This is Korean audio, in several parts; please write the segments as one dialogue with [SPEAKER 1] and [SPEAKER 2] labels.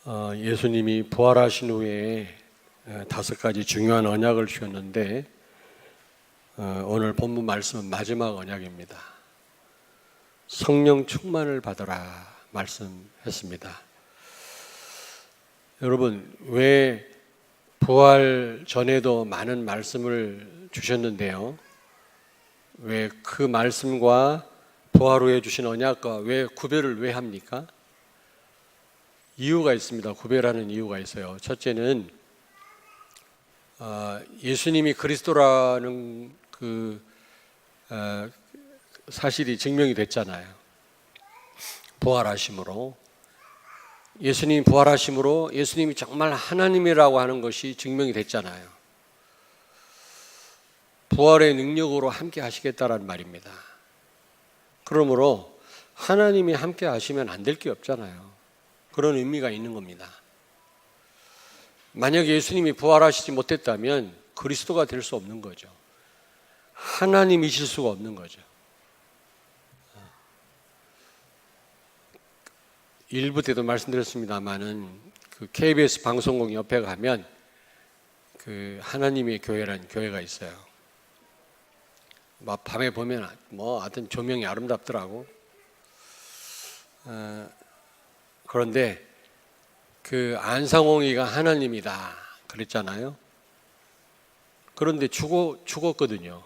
[SPEAKER 1] 예수님이 부활하신 후에 5가지 중요한 언약을 주셨는데 오늘 본문 말씀은 마지막 언약입니다. 성령 충만을 받으라 말씀했습니다. 여러분, 왜 부활 전에도 많은 말씀을 주셨는데요, 왜 그 말씀과 부활 후에 주신 언약과 왜 구별을 왜 합니까? 이유가 있습니다. 구별하는 이유가 있어요. 첫째는 예수님이 그리스도라는 사실이 증명이 됐잖아요. 부활하심으로. 예수님이 부활하심으로 예수님이 정말 하나님이라고 하는 것이 증명이 됐잖아요. 부활의 능력으로 함께 하시겠다라는 말입니다. 그러므로 하나님이 함께 하시면 안 될 게 없잖아요. 그런 의미가 있는 겁니다. 만약 예수님이 부활하시지 못했다면 그리스도가 될 수 없는 거죠. 하나님이실 수가 없는 거죠. 일부 때도 말씀드렸습니다만은 그 KBS 방송국 옆에 가면 그 하나님의 교회라는 교회가 있어요. 막 밤에 보면 하여튼 조명이 아름답더라고. 그런데 그 안상홍이가 하나님이다 그랬잖아요. 그런데 죽었거든요.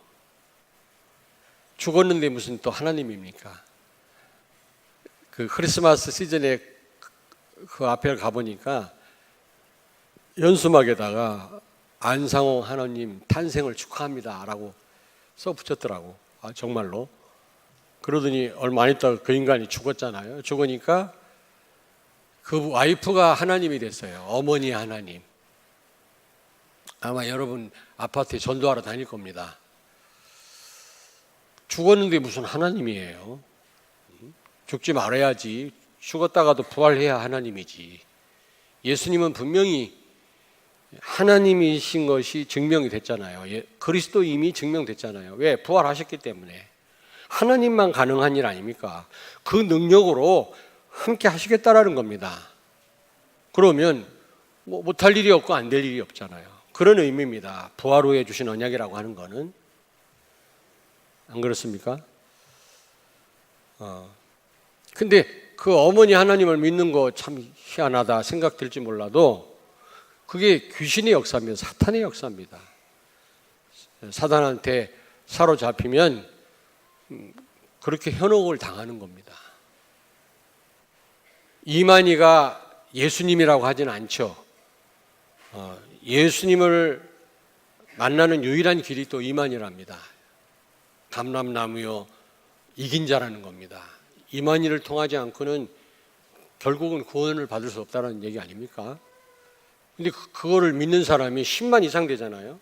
[SPEAKER 1] 죽었는데 무슨 또 하나님입니까? 그 크리스마스 시즌에 그 앞에 가보니까 연수막에다가 안상홍 하나님 탄생을 축하합니다 라고 써 붙였더라고. 정말로. 그러더니 얼마 안 있다가 그 인간이 죽었잖아요. 죽으니까 그 와이프가 하나님이 됐어요. 어머니 하나님. 아마 여러분 아파트에 전도하러 다닐 겁니다. 죽었는데 무슨 하나님이에요? 죽지 말아야지. 죽었다가도 부활해야 하나님이지. 예수님은 분명히 하나님이신 것이 증명이 됐잖아요. 그리스도 이미 증명됐잖아요. 왜? 부활하셨기 때문에. 하나님만 가능한 일 아닙니까? 그 능력으로 함께 하시겠다라는 겁니다. 그러면 못할 일이 없고 안 될 일이 없잖아요. 그런 의미입니다. 부활 후에 주신 언약이라고 하는 거는. 안 그렇습니까? 근데 그 어머니 하나님을 믿는 거 참 희한하다 생각될지 몰라도 그게 귀신의 역사입니다. 사탄의 역사입니다. 사탄한테 사로잡히면 그렇게 현혹을 당하는 겁니다. 이만희가 예수님이라고 하진 않죠. 예수님을 만나는 유일한 길이 또 이만희랍니다. 감람나무요 이긴 자라는 겁니다. 이만희를 통하지 않고는 결국은 구원을 받을 수 없다는 얘기 아닙니까? 근데 그거를 믿는 사람이 10만 이상 되잖아요.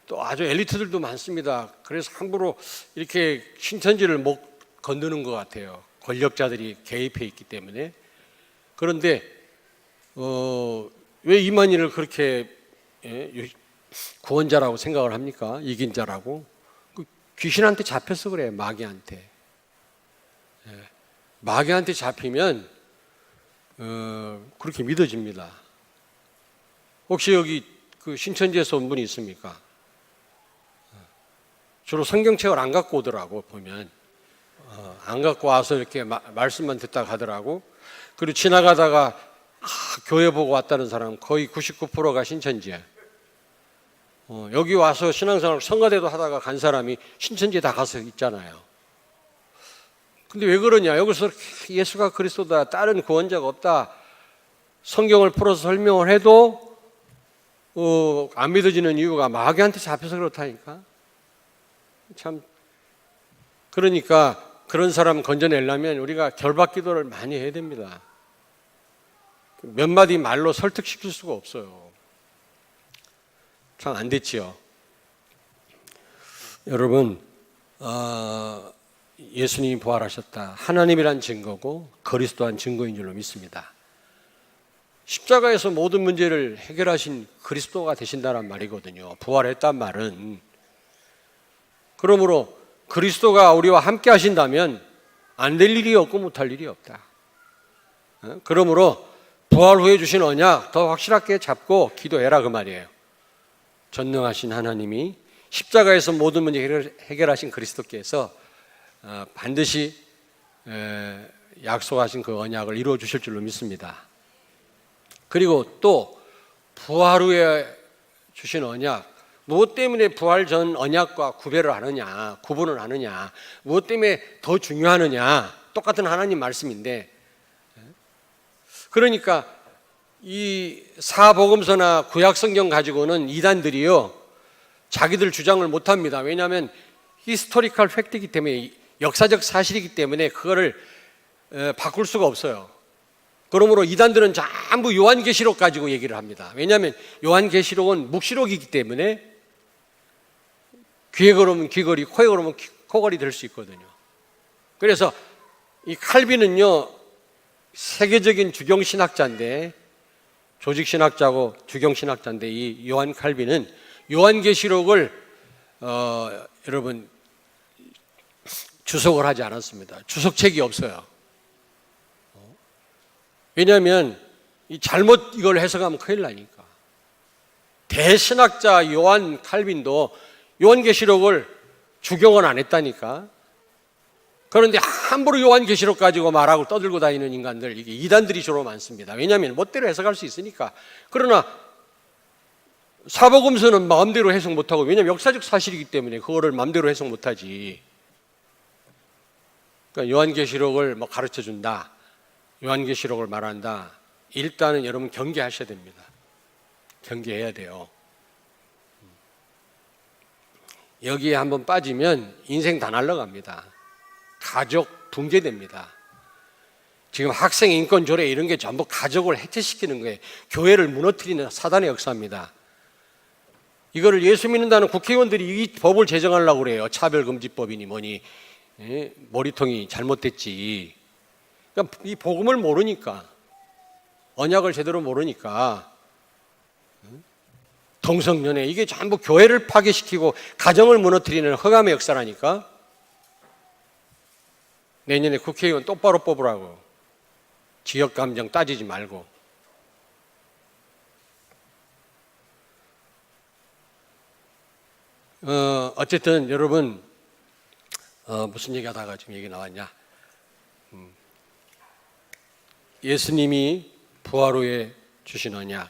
[SPEAKER 1] 또 아주 엘리트들도 많습니다. 그래서 함부로 이렇게 신천지를 못 건드는 것 같아요. 권력자들이 개입해 있기 때문에. 그런데 왜 이만희를 그렇게 구원자라고 생각을 합니까? 이긴 자라고. 귀신한테 잡혀서 그래요. 마귀한테. 마귀한테 잡히면 그렇게 믿어집니다. 혹시 여기 그 신천지에서 온 분이 있습니까? 주로 성경책을 안 갖고 오더라고. 보면 안 갖고 와서 이렇게 말씀만 듣다 가더라고. 그리고 지나가다가 교회 보고 왔다는 사람 거의 99%가 신천지야. 여기 와서 신앙생활 성가대도 하다가 간 사람이 신천지에 다 가서 있잖아요. 근데 왜 그러냐? 여기서 예수가 그리스도다, 다른 구원자가 없다, 성경을 풀어서 설명을 해도 안 믿어지는 이유가 마귀한테 잡혀서 그렇다니까. 참. 그러니까 그런 사람 건져내려면 우리가 결박 기도를 많이 해야 됩니다. 몇 마디 말로 설득시킬 수가 없어요. 참 안 됐지요. 여러분, 예수님이 부활하셨다. 하나님이란 증거고 그리스도한 증거인 줄로 믿습니다. 십자가에서 모든 문제를 해결하신 그리스도가 되신다는 말이거든요. 부활했단 말은. 그러므로 그리스도가 우리와 함께 하신다면 안 될 일이 없고 못할 일이 없다. 그러므로 부활 후에 주신 언약 더 확실하게 잡고 기도해라 그 말이에요. 전능하신 하나님이 십자가에서 모든 문제 해결하신 그리스도께서 반드시 약속하신 그 언약을 이루어 주실 줄로 믿습니다. 그리고 또 부활 후에 주신 언약, 무엇 때문에 부활 전 언약과 구분을 하느냐, 무엇 때문에 더 중요하느냐, 똑같은 하나님 말씀인데, 그러니까 이 사복음서나 구약성경 가지고는 이단들이요 자기들 주장을 못합니다. 왜냐하면 히스토리컬 팩트이기 때문에, 역사적 사실이기 때문에 그거를 바꿀 수가 없어요. 그러므로 이단들은 전부 요한계시록 가지고 얘기를 합니다. 왜냐하면 요한계시록은 묵시록이기 때문에 귀에 걸으면 귀걸이, 코에 걸으면 코걸이 될 수 있거든요. 그래서 이 칼빈은요 세계적인 주경신학자인데, 조직신학자고 주경신학자인데, 이 요한 칼빈은 요한계시록을 여러분 주석을 하지 않았습니다. 주석책이 없어요. 왜냐하면 잘못 이걸 해석하면 큰일 나니까. 대신학자 요한 칼빈도 요한계시록을 주경은 안 했다니까. 그런데 함부로 요한계시록 가지고 말하고 떠들고 다니는 인간들, 이게 이단들이 주로 많습니다. 왜냐하면 멋대로 해석할 수 있으니까. 그러나 사복음서는 마음대로 해석 못하고, 왜냐하면 역사적 사실이기 때문에 그거를 마음대로 해석 못하지. 그러니까 요한계시록을 가르쳐준다, 요한계시록을 말한다, 일단은 여러분 경계하셔야 됩니다. 경계해야 돼요. 여기에 한번 빠지면 인생 다 날아갑니다. 가족 붕괴됩니다. 지금 학생 인권 조례 이런 게 전부 가족을 해체시키는 거예요. 교회를 무너뜨리는 사단의 역사입니다. 이거를 예수 믿는다는 국회의원들이 이 법을 제정하려고 그래요. 차별금지법이니 뭐니. 머리통이 잘못됐지. 그러니까 이 복음을 모르니까, 언약을 제대로 모르니까, 동성연애 이게 전부 교회를 파괴시키고 가정을 무너뜨리는 흑암의 역사라니까. 내년에 국회의원 똑바로 뽑으라고. 지역감정 따지지 말고. 어쨌든 여러분, 무슨 얘기 하다가 지금 얘기 나왔냐. 예수님이 부활 후에 주신 언약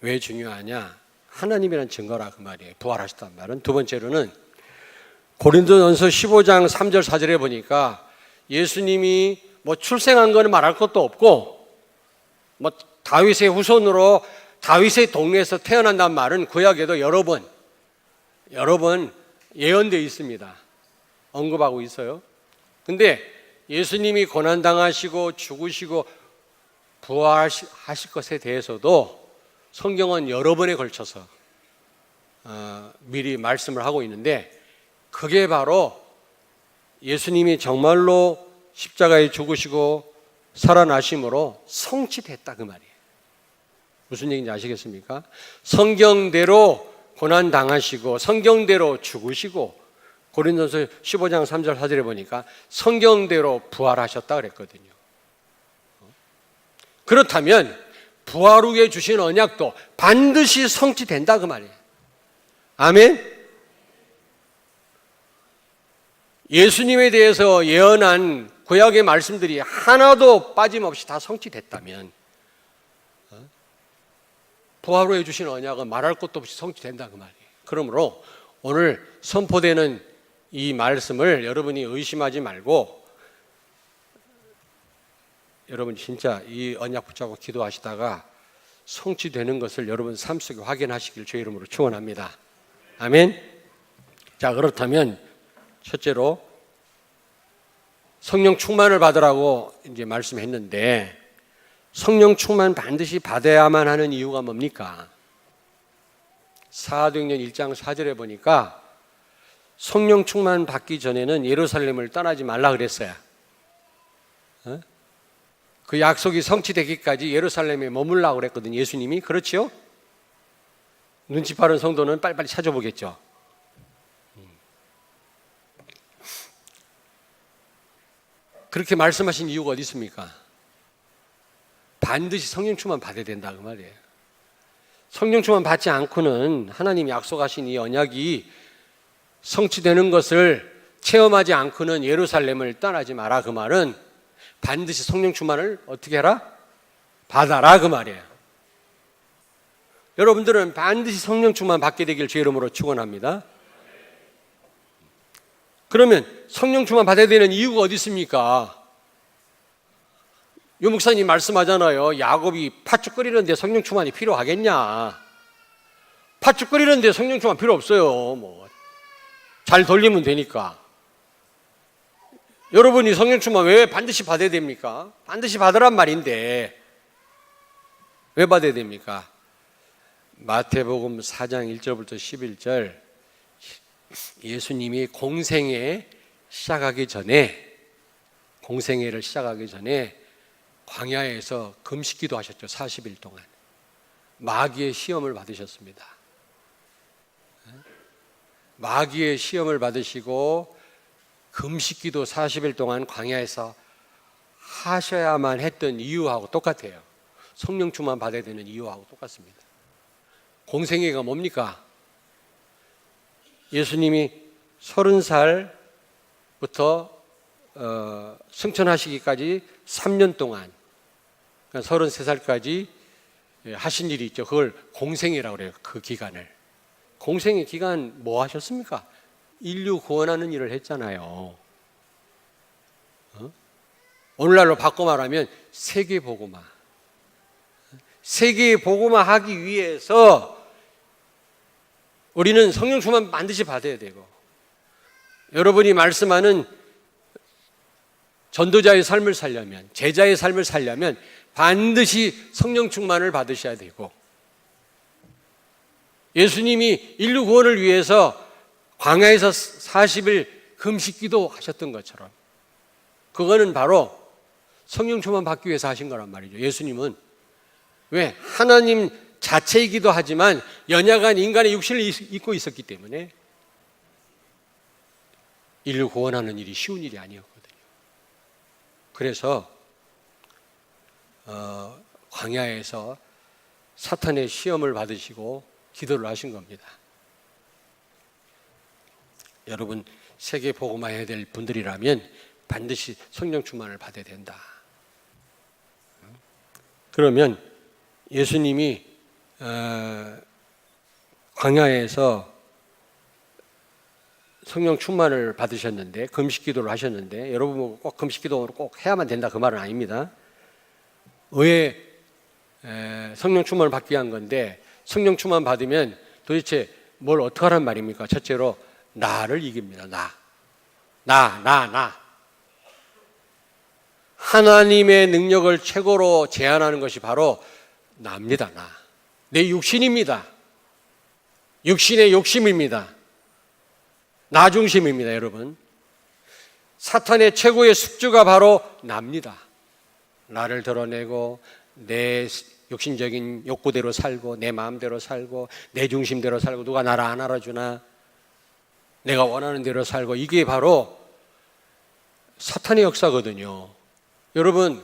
[SPEAKER 1] 왜 중요하냐? 하나님이란 증거라 그 말이에요. 부활하셨단 말은. 두 번째로는 고린도전서 15장 3절 4절에 보니까 예수님이 출생한 거는 말할 것도 없고, 다윗의 후손으로 다윗의 동네에서 태어난다는 말은 구약에도 여러 번 예언되어 있습니다. 언급하고 있어요. 근데 예수님이 고난당하시고 죽으시고 부활하실 것에 대해서도 성경은 여러 번에 걸쳐서 미리 말씀을 하고 있는데, 그게 바로 예수님이 정말로 십자가에 죽으시고 살아나심으로 성취됐다 그 말이에요. 무슨 얘기인지 아시겠습니까? 성경대로 고난당하시고 성경대로 죽으시고, 고린도전서 15장 3절 4절에 보니까 성경대로 부활하셨다 그랬거든요. 그렇다면 부활 후에 주신 언약도 반드시 성취된다 그 말이에요. 아멘. 예수님에 대해서 예언한 구약의 말씀들이 하나도 빠짐없이 다 성취됐다면 부활 후에 주신 언약은 말할 것도 없이 성취된다 그 말이에요. 그러므로 오늘 선포되는 이 말씀을 여러분이 의심하지 말고, 여러분 진짜 이 언약 붙잡고 기도하시다가 성취되는 것을 여러분 삶 속에 확인하시길 주의 이름으로 축원합니다. 아멘. 자, 그렇다면 첫째로 성령 충만을 받으라고 이제 말씀했는데, 성령 충만 반드시 받아야만 하는 이유가 뭡니까? 사도행전 1장 4절에 보니까 성령 충만 받기 전에는 예루살렘을 떠나지 말라 그랬어요. 그 약속이 성취되기까지 예루살렘에 머물라고 그랬거든요, 예수님이. 그렇죠? 눈치 빠른 성도는 빨리빨리 찾아보겠죠. 그렇게 말씀하신 이유가 어디 있습니까? 반드시 성령 충만 받아야 된다 그 말이에요. 성령 충만 받지 않고는 하나님이 약속하신 이 언약이 성취되는 것을 체험하지 않고는 예루살렘을 떠나지 마라 그 말은 반드시 성령 충만을 어떻게 해라? 받아라 그 말이에요. 여러분들은 반드시 성령 충만 받게 되길 주의 이름으로 축원합니다. 그러면 성령 충만 받아야 되는 이유가 어디 있습니까? 유 목사님 말씀하잖아요. 야곱이 팥죽 끓이는데 성령 충만이 필요하겠냐? 팥죽 끓이는데 성령 충만 필요 없어요. 뭐 잘 돌리면 되니까. 여러분이 성령 충만 왜 반드시 받아야 됩니까? 반드시 받으란 말인데 왜 받아야 됩니까? 마태복음 4장 1절부터 11절 예수님이 공생애를 시작하기 전에 광야에서 금식기도 하셨죠. 40일 동안 마귀의 시험을 받으셨습니다. 마귀의 시험을 받으시고 금식기도 40일 동안 광야에서 하셔야만 했던 이유하고 똑같아요. 성령 충만 받아야 되는 이유하고 똑같습니다. 공생애가 뭡니까? 예수님이 30살부터 승천하시기까지 3년 동안, 그러니까 33살까지 하신 일이 있죠. 그걸 공생애라고 그래요. 그 기간을. 공생애 기간 뭐 하셨습니까? 인류 구원하는 일을 했잖아요. 오늘날로 바꿔 말하면 세계 복음화. 세계 복음화 하기 위해서 우리는 성령 충만 반드시 받아야 되고, 여러분이 말씀하는 전도자의 삶을 살려면, 제자의 삶을 살려면 반드시 성령 충만을 받으셔야 되고, 예수님이 인류 구원을 위해서 광야에서 40일 금식기도 하셨던 것처럼 그거는 바로 성령 충만 받기 위해서 하신 거란 말이죠. 예수님은 왜? 하나님 자체이기도 하지만 연약한 인간의 육신을 입고 있었기 때문에 인류 구원하는 일이 쉬운 일이 아니었거든요. 그래서 광야에서 사탄의 시험을 받으시고 기도를 하신 겁니다. 여러분 세계 복음화 해야 될 분들이라면 반드시 성령 충만을 받아야 된다. 그러면 예수님이 광야에서 성령 충만을 받으셨는데 금식기도를 하셨는데 여러분 꼭 금식기도를 꼭 해야만 된다 그 말은 아닙니다. 왜 성령 충만을 받기 위한 건데 성령 충만 받으면 도대체 뭘 어떻게 하란 말입니까? 첫째로 나를 이깁니다. 나. 하나님의 능력을 최고로 제한하는 것이 바로 나입니다. 내 육신입니다. 육신의 욕심입니다. 나 중심입니다, 여러분. 사탄의 최고의 숙주가 바로 나입니다. 나를 드러내고 내 욕심적인 욕구대로 살고 내 마음대로 살고 내 중심대로 살고 누가 나를 안 알아주나 내가 원하는 대로 살고 이게 바로 사탄의 역사거든요. 여러분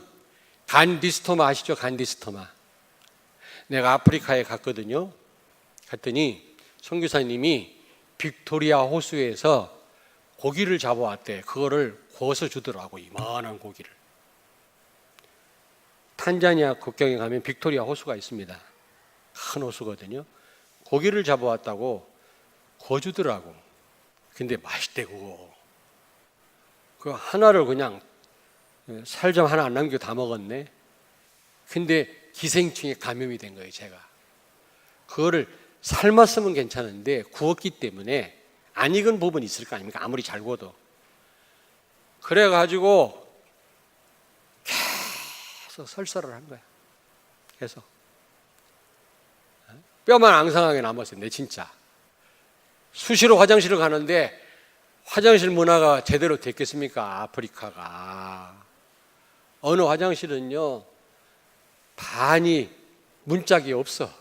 [SPEAKER 1] 간디스토마 아시죠? 간디스토마. 내가 아프리카에 갔거든요. 갔더니 선교사님이 빅토리아 호수에서 고기를 잡아왔대. 그거를 구워서 주더라고. 이만한 고기를. 탄자니아 국경에 가면 빅토리아 호수가 있습니다. 큰 호수거든요. 고기를 잡아왔다고 구워주더라고. 근데 맛있대 그거. 그 하나를 그냥 살 좀 하나 안 남기고 다 먹었네. 근데 기생충에 감염이 된 거예요, 제가. 그거를 삶았으면 괜찮은데 구웠기 때문에 안 익은 부분이 있을 거 아닙니까? 아무리 잘 구워도. 그래가지고 계속 설사를 한 거야. 계속. 뼈만 앙상하게 남았어요, 내 진짜. 수시로 화장실을 가는데 화장실 문화가 제대로 됐겠습니까? 아프리카가. 어느 화장실은요 반이 문짝이 없어.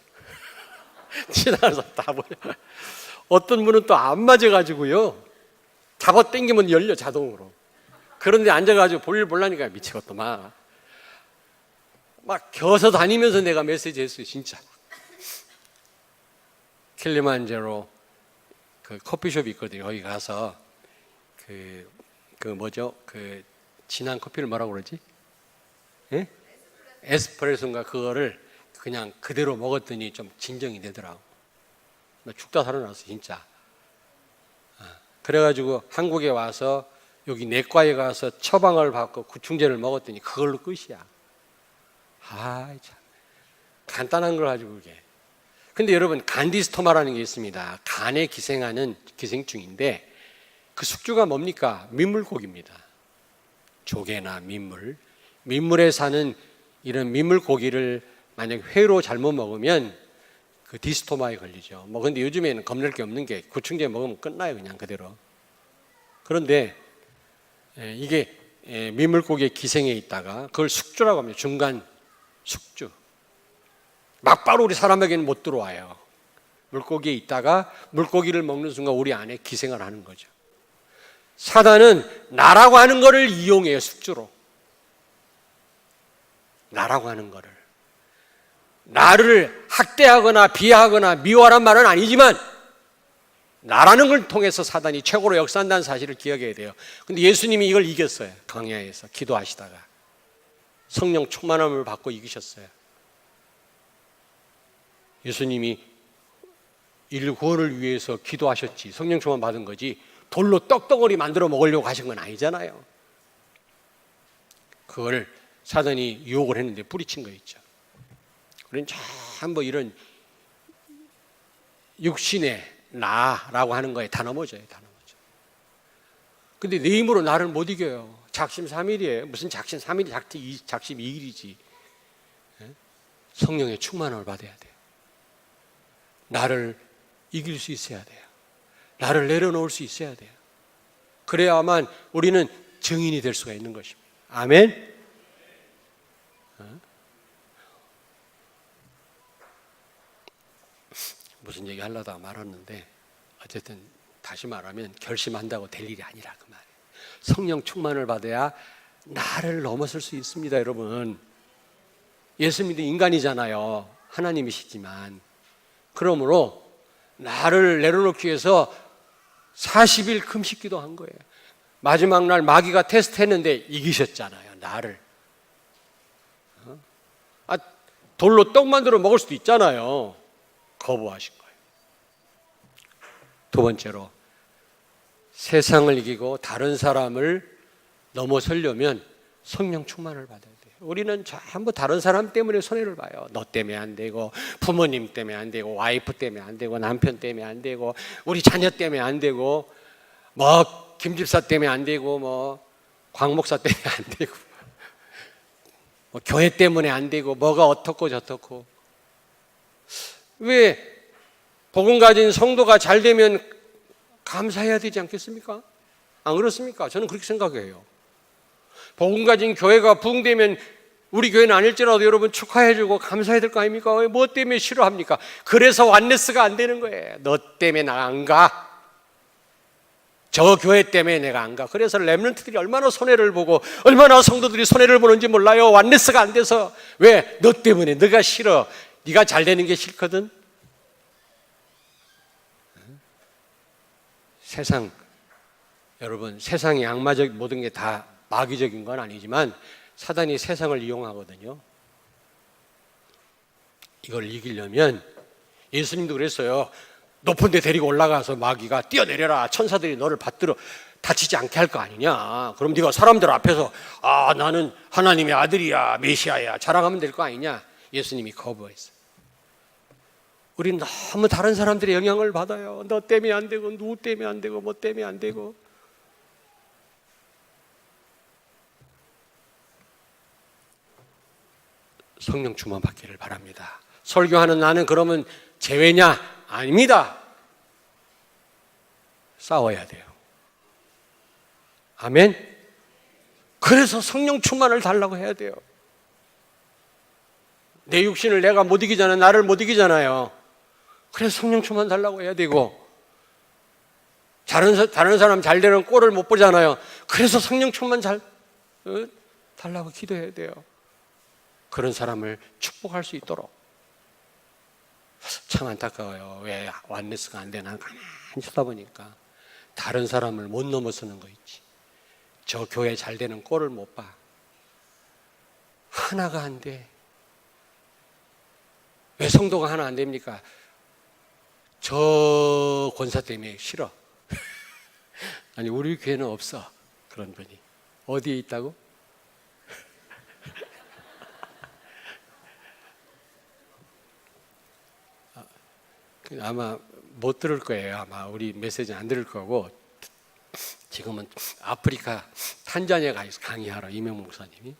[SPEAKER 1] 지나가서 다 보여. 어떤 분은 또 안 맞아가지고요 잡아 당기면 열려 자동으로. 그런데 앉아가지고 볼일 볼라니까 미치겠더만. 막 겨서 다니면서 내가 메시지 했어요, 진짜. 킬리만자로 그 커피숍이 있거든요. 거기 가서 그 진한 커피를 뭐라고 그러지? 예? 에스프레소인가 그거를 그냥 그대로 먹었더니 좀 진정이 되더라고. 나 죽다 살아났어, 진짜. 그래가지고 한국에 와서 여기 내과에 가서 처방을 받고 구충제를 먹었더니 그걸로 끝이야. 아, 참. 간단한 걸 가지고 그게. 근데 여러분, 간디스토마라는 게 있습니다. 간에 기생하는 기생충인데 그 숙주가 뭡니까? 민물고기입니다. 조개나 민물. 민물에 사는 이런 민물고기를 만약 회로 잘못 먹으면 그 디스토마에 걸리죠. 뭐 근데 요즘에는 겁낼 게 없는 게 구충제 먹으면 끝나요, 그냥 그대로. 그런데 이게 민물고기의 기생에 있다가 그걸 숙주라고 합니다. 중간 숙주. 막바로 우리 사람에게는 못 들어와요. 물고기에 있다가 물고기를 먹는 순간 우리 안에 기생을 하는 거죠. 사단은 나라고 하는 거를 이용해요, 숙주로. 나라고 하는 거를. 나를 학대하거나 비하하거나 미워하란 말은 아니지만 나라는 걸 통해서 사단이 최고로 역사한다는 사실을 기억해야 돼요. 근데 예수님이 이걸 이겼어요. 광야에서 기도하시다가 성령 충만함을 받고 이기셨어요. 예수님이 인류 구원을 위해서 기도하셨지 성령 충만 받은 거지 돌로 떡덩어리 만들어 먹으려고 하신 건 아니잖아요. 그걸 사단이 유혹을 했는데 뿌리친 거 있죠. 우리는 전부 이런 육신의 나라고 하는 거에 다 넘어져요. 다 넘어져. 근데 내 힘으로 나를 못 이겨요. 작심삼일이에요. 무슨 작심삼일이 작심이일이지. 성령의 충만함을 받아야 돼요. 나를 이길 수 있어야 돼요. 나를 내려놓을 수 있어야 돼요. 그래야만 우리는 증인이 될 수가 있는 것입니다. 아멘. 무슨 얘기 하려다가 말았는데 어쨌든 다시 말하면 결심한다고 될 일이 아니라 그 말이에요. 성령 충만을 받아야 나를 넘어설 수 있습니다. 여러분, 예수님도 인간이잖아요. 하나님이시지만. 그러므로 나를 내려놓기 위해서 40일 금식 기도한 거예요. 마지막 날 마귀가 테스트했는데 이기셨잖아요. 나를. 돌로 떡 만들어 먹을 수도 있잖아요. 거부하신 거예요. 두 번째로 세상을 이기고 다른 사람을 넘어서려면 성령 충만을 받아야 돼요. 우리는 전부 다른 사람 때문에 손해를 봐요. 너 때문에 안 되고 부모님 때문에 안 되고 와이프 때문에 안 되고 남편 때문에 안 되고 우리 자녀 때문에 안 되고 뭐 김집사 때문에 안 되고 뭐 광목사 때문에 안 되고 뭐 교회 때문에 안 되고 뭐가 어떻고 저떻고. 왜 복음 가진 성도가 잘 되면 감사해야 되지 않겠습니까? 안 그렇습니까? 저는 그렇게 생각해요. 복음 가진 교회가 부흥되면 우리 교회는 아닐지라도 여러분 축하해주고 감사해야 될 거 아닙니까? 왜 뭐 때문에 싫어합니까? 그래서 완네스가 안 되는 거예요. 너 때문에 나 안 가. 저 교회 때문에 내가 안 가. 그래서 렘넌트들이 얼마나 손해를 보고 얼마나 성도들이 손해를 보는지 몰라요. 완네스가 안 돼서. 왜? 너 때문에. 너가 싫어. 네가 잘 되는 게 싫거든. 세상, 여러분, 세상이 악마적 모든 게 다 마귀적인 건 아니지만 사단이 세상을 이용하거든요. 이걸 이기려면 예수님도 그랬어요. 높은 데 데리고 올라가서 마귀가 뛰어내려라. 천사들이 너를 받들어 다치지 않게 할 거 아니냐. 그럼 네가 사람들 앞에서 나는 하나님의 아들이야, 메시아야 자랑하면 될 거 아니냐. 예수님이 거부했어요. 우리는 너무 다른 사람들의 영향을 받아요. 너 때문에 안 되고 누구 때문에 안 되고 뭐 때문에 안 되고. 성령 충만 받기를 바랍니다. 설교하는 나는 그러면 제외냐? 아닙니다. 싸워야 돼요. 아멘. 그래서 성령 충만을 달라고 해야 돼요. 내 육신을 내가 못 이기잖아요. 나를 못 이기잖아요. 그래서 성령 충만 달라고 해야 되고, 다른 사람 잘 되는 꼴을 못 보잖아요. 그래서 성령 충만 달라고 기도해야 돼요. 그런 사람을 축복할 수 있도록. 참 안타까워요. 왜 완네스가 안 되나 가만히 있다 보니까 다른 사람을 못 넘어서는 거 있지. 저 교회 잘 되는 꼴을 못 봐. 하나가 안 돼. 왜 성도가 하나 안 됩니까? 저 권사 때문에 싫어. 아니 우리 교회는 없어. 그런 분이. 어디에 있다고? 아마 못 들을 거예요. 아마 우리 메시지 안 들을 거고, 지금은 아프리카 탄자니아 가 있어 강의하러 이명 목사님이.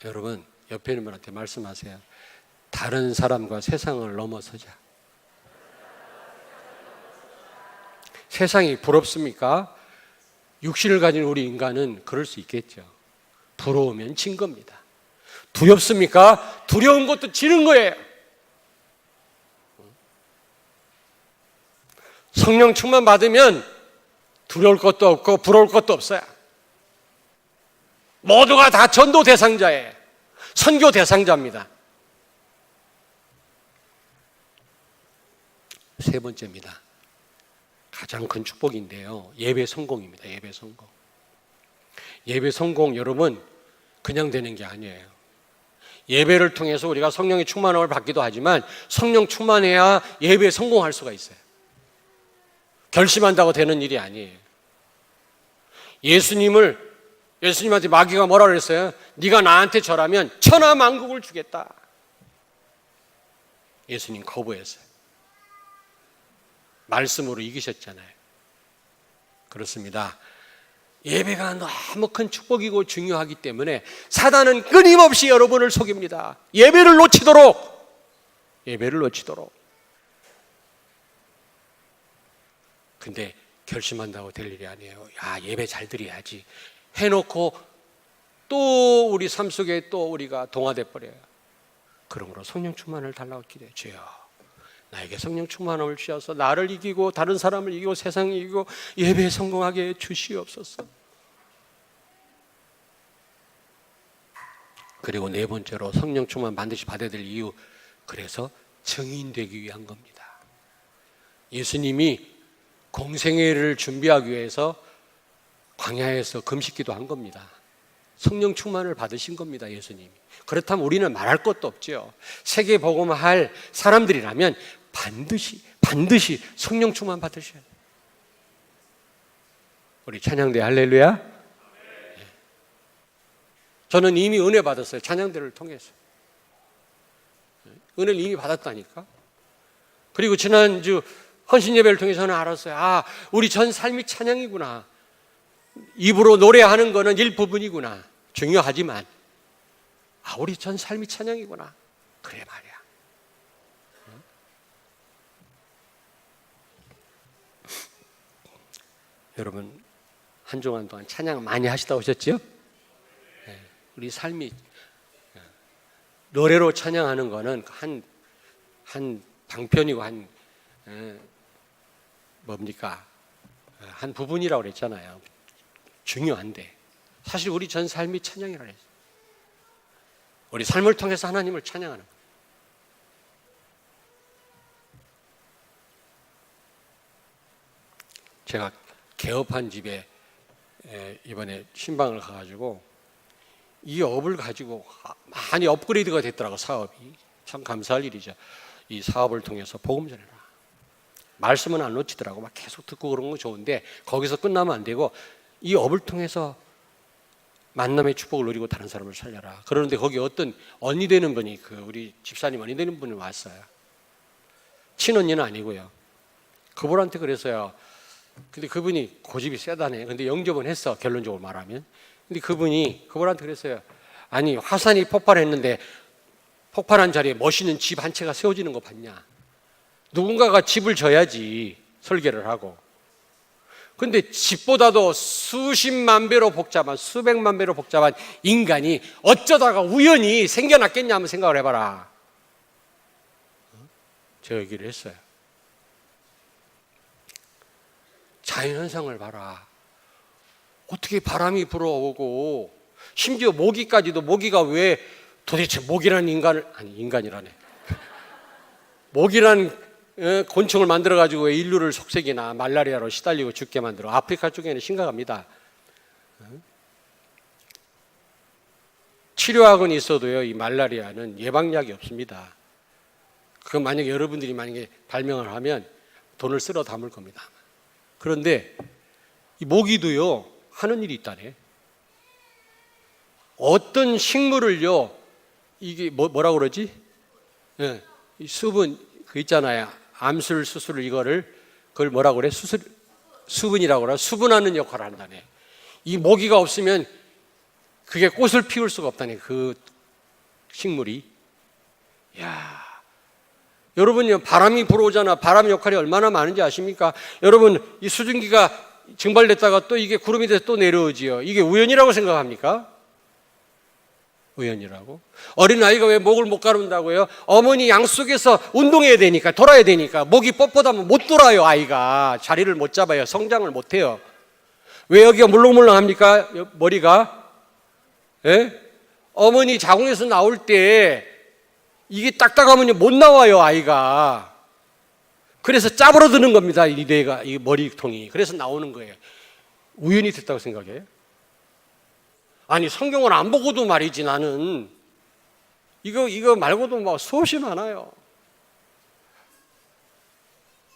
[SPEAKER 1] 여러분 옆에 있는 분한테 말씀하세요. 다른 사람과 세상을 넘어서자. 세상이 부럽습니까? 육신을 가진 우리 인간은 그럴 수 있겠죠. 부러우면 진 겁니다. 두렵습니까? 두려운 것도 지는 거예요. 성령 충만 받으면 두려울 것도 없고 부러울 것도 없어요. 모두가 다 전도 대상자예요. 선교 대상자입니다. 세 번째입니다. 가장 큰 축복인데요. 예배 성공입니다. 예배 성공. 예배 성공 여러분 그냥 되는 게 아니에요. 예배를 통해서 우리가 성령의 충만함을 받기도 하지만 성령 충만해야 예배에 성공할 수가 있어요. 결심한다고 되는 일이 아니에요. 예수님한테 마귀가 뭐라 그랬어요? 네가 나한테 절하면 천하 만국을 주겠다. 예수님 거부했어요. 말씀으로 이기셨잖아요. 그렇습니다. 예배가 너무 큰 축복이고 중요하기 때문에 사단은 끊임없이 여러분을 속입니다. 예배를 놓치도록. 근데 결심한다고 될 일이 아니에요. 예배 잘 드려야지 해놓고 또 우리 삶 속에 또 우리가 동화돼 버려요. 그러므로 성령 충만을 달라고 기도해요. 주여 나에게 성령 충만함을 주셔서 나를 이기고 다른 사람을 이기고 세상을 이기고 예배에 성공하게 해 주시옵소서. 그리고 네 번째로 성령 충만 반드시 받아야 될 이유, 그래서 증인되기 위한 겁니다. 예수님이 공생애를 준비하기 위해서 광야에서 금식기도 한 겁니다. 성령 충만을 받으신 겁니다. 예수님이. 그렇다면 우리는 말할 것도 없죠. 세계 복음할 사람들이라면 반드시 성령 충만 받으셔야 돼요. 우리 찬양대 할렐루야. 저는 이미 은혜 받았어요. 찬양대를 통해서 은혜를 이미 받았다니까. 그리고 지난주 헌신 예배를 통해서는 알았어요. 우리 전 삶이 찬양이구나. 입으로 노래하는 거는 일부분이구나. 중요하지만 우리 전 삶이 찬양이구나. 그래 말이야. 여러분 한 주간 동안 찬양 많이 하시다 오셨죠? 우리 삶이 노래로 찬양하는 거는 한 방편이고 한 부분이라고 그랬잖아요. 중요한데 사실 우리 전 삶이 찬양이라고 했어요. 우리 삶을 통해서 하나님을 찬양하는 거예요. 제가 개업한 집에 이번에 신방을 가가지고 이 업을 가지고 많이 업그레이드가 됐더라고요. 사업이 참 감사할 일이죠. 이 사업을 통해서 복음 전해라. 말씀은 안 놓치더라고. 막 계속 듣고 그런 거 좋은데 거기서 끝나면 안 되고 이 업을 통해서 만남의 축복을 누리고 다른 사람을 살려라. 그러는데 거기 어떤 언니 되는 분이 우리 집사님 언니 되는 분이 왔어요. 친언니는 아니고요. 그분한테 그랬어요. 근데 그분이 고집이 세다네. 근데 영접은 했어. 결론적으로 말하면. 근데 그분한테 그랬어요. 아니 화산이 폭발했는데 폭발한 자리에 멋있는 집 한 채가 세워지는 거 봤냐? 누군가가 집을 져야지 설계를 하고. 근데 집보다도 수십만 배로 복잡한 수백만 배로 복잡한 인간이 어쩌다가 우연히 생겨났겠냐 한번 생각을 해봐라. 저 얘기를 했어요. 자연현상을 봐라. 어떻게 바람이 불어오고 심지어 모기까지도 모기가 왜 도대체 모기라는 인간이라네. 모기라는 곤충을 만들어 가지고 왜 인류를 속색이나 말라리아로 시달리고 죽게 만들어. 아프리카 쪽에는 심각합니다. 치료학은 있어도요, 이 말라리아는 예방약이 없습니다. 그 만약에 여러분들이 만약에 발명을 하면 돈을 쓸어 담을 겁니다. 그런데 이 모기도요 하는 일이 있다네. 어떤 식물을요, 이게 뭐라고 그러지? 예, 이 수분 그 있잖아요. 암술 수술을 그걸 뭐라고 그래? 수분이라고 그래. 수분하는 역할을 한다네. 이 모기가 없으면 그게 꽃을 피울 수가 없다네. 그 식물이. 야, 여러분요 바람이 불어오잖아. 바람 역할이 얼마나 많은지 아십니까? 여러분 이 수증기가 증발됐다가 또 이게 구름이 돼서 또 내려오지요. 이게 우연이라고 생각합니까? 우연이라고? 어린아이가 왜 목을 못 가른다고요? 어머니 양 속에서 운동해야 되니까, 돌아야 되니까. 목이 뻣뻣하면 못 돌아요. 아이가 자리를 못 잡아요. 성장을 못 해요. 왜 여기가 물렁물렁합니까? 머리가? 예? 어머니 자궁에서 나올 때 이게 딱딱하면 못 나와요. 아이가. 그래서 짜부러드는 겁니다. 이 뇌가, 이 머리통이. 그래서 나오는 거예요. 우연이 됐다고 생각해요? 아니 성경을 안 보고도 말이지 나는 이거 말고도 막 수없이 많아요.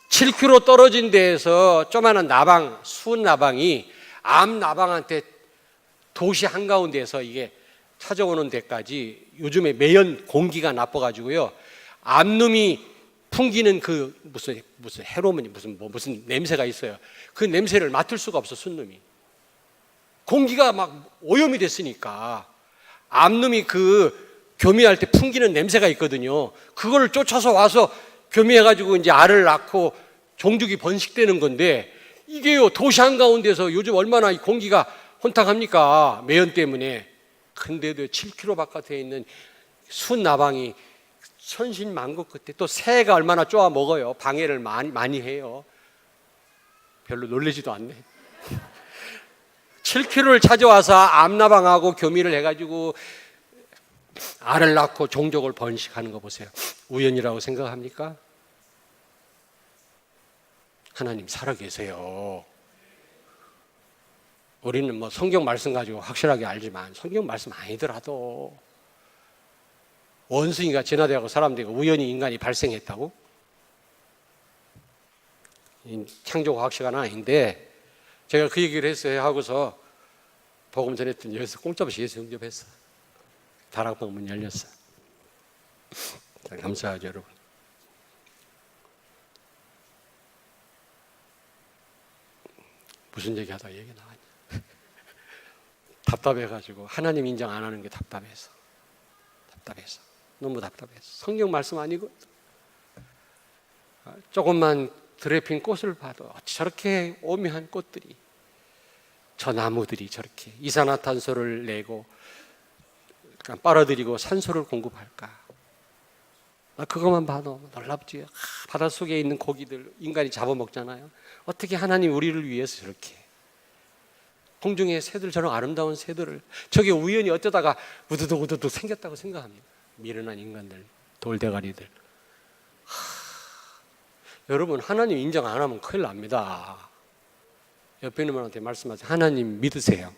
[SPEAKER 1] 7km 떨어진 데에서 조그마한 나방, 수은 나방이 암 나방한테 도시 한가운데에서 이게 찾아오는 데까지 요즘에 매연 공기가 나빠가지고요. 암놈이 풍기는 그 무슨 해로문이 무슨 냄새가 있어요. 그 냄새를 맡을 수가 없어 순놈이. 공기가 막 오염이 됐으니까 암놈이 그 교미할 때 풍기는 냄새가 있거든요. 그걸 쫓아서 와서 교미해가지고 이제 알을 낳고 종족이 번식되는 건데 이게요 도시 한가운데서 요즘 얼마나 이 공기가 혼탁합니까? 매연 때문에. 근데도 7km 바깥에 있는 순나방이 천신만고 끝에 또 새가 얼마나 쪼아 먹어요. 방해를 많이 해요. 별로 놀라지도 않네. 7km를 찾아와서 암나방하고 교미를 해가지고 알을 낳고 종족을 번식하는 거 보세요. 우연이라고 생각합니까? 하나님 살아계세요. 우리는 뭐 성경 말씀 가지고 확실하게 알지만 성경 말씀 아니더라도 원숭이가 진화되고 사람들이 우연히 인간이 발생했다고? 창조과학시간 아닌데 제가 그 얘기를 했어요. 하고서 복음 전했더니 여기서 공짜없이 예수 영접했어. 다락방 문 열렸어. 감사하죠 여러분. 무슨 얘기하다가 얘기 나왔냐. 답답해가지고 하나님 인정 안 하는 게 답답해서 너무 답답해서 성경 말씀 아니고 조금만 드레핀 꽃을 봐도 저렇게 오묘한 꽃들이 저 나무들이 저렇게 이산화탄소를 내고 빨아들이고 산소를 공급할까. 그것만 봐도 놀랍지요. 바닷속에 있는 고기들 인간이 잡아먹잖아요. 어떻게 하나님 우리를 위해서 저렇게 공중의 새들 저런 아름다운 새들을 저게 우연히 어쩌다가 우두둑 생겼다고 생각합니다. 미련한 인간들, 돌대가리들. 여러분 하나님 인정 안 하면 큰일 납니다. 옆에 있는 분한테 말씀하세요. 하나님 믿으세요.